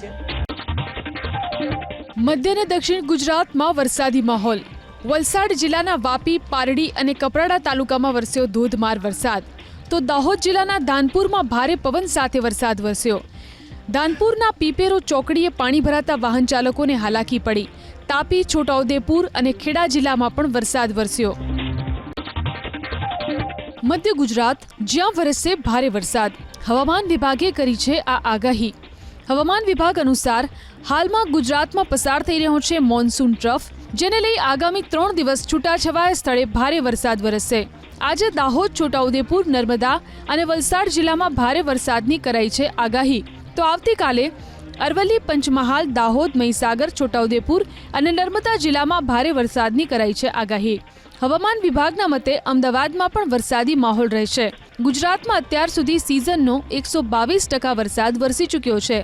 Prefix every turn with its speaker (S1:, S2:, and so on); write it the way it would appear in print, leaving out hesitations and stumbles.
S1: છે।
S2: મધ્ય અને દક્ષિણ ગુજરાતમાં વરસાદી માહોલ। વલસાડ જિલ્લાના વાપી, પારડી અને કપરાડા તાલુકામાં વરસ્યો ધોધમાર વરસાદ, તો દાહોદ જિલ્લાના ધાનપુરમાં ભારે પવન સાથે વરસાદ વરસ્યો। ધાનપુરના પીપેરો ચોકડીએ પાણી ભરાતા વાહન ચાલકોને હાલાકી પડી। તાપી, છોટાઉદેપુર અને ખેડા જિલ્લામાં પણ વરસાદ વરસ્યો। મધ્ય ગુજરાત, જ્યાં વરસશે ભારે વરસાદ, હવામાન વિભાગે કરી છે આ આગાહી। હવામાન વિભાગ અનુસાર હાલમાં ગુજરાતમાં પસાર થઈ રહ્યો છે મોન્સૂન ટ્રફ, જેને લઈ આગામી 3 દિવસ છૂટાછવાયા સ્થળે ભારે વરસાદ વરસશે। આજે દાહોદ, છોટાઉદેપુર, નર્મદા અને વલસાડ જિલ્લામાં ભારે વરસાદની કરાઈ છે આગાહી। તો આવતીકાલે અરવલ્લી, પંચમહાલ, દાહોદ, મહીસાગર, છોટાઉદેપુર અને નર્મદા જિલ્લામાં ભારે વરસાદની કરાઈ છે આગાહી। હવામાન વિભાગના મતે અમદાવાદમાં પણ વરસાદી માહોલ રહેશે। ગુજરાતમાં અત્યાર સુધી સિઝનનો 122% વરસાદ વરસી ચૂક્યો છે।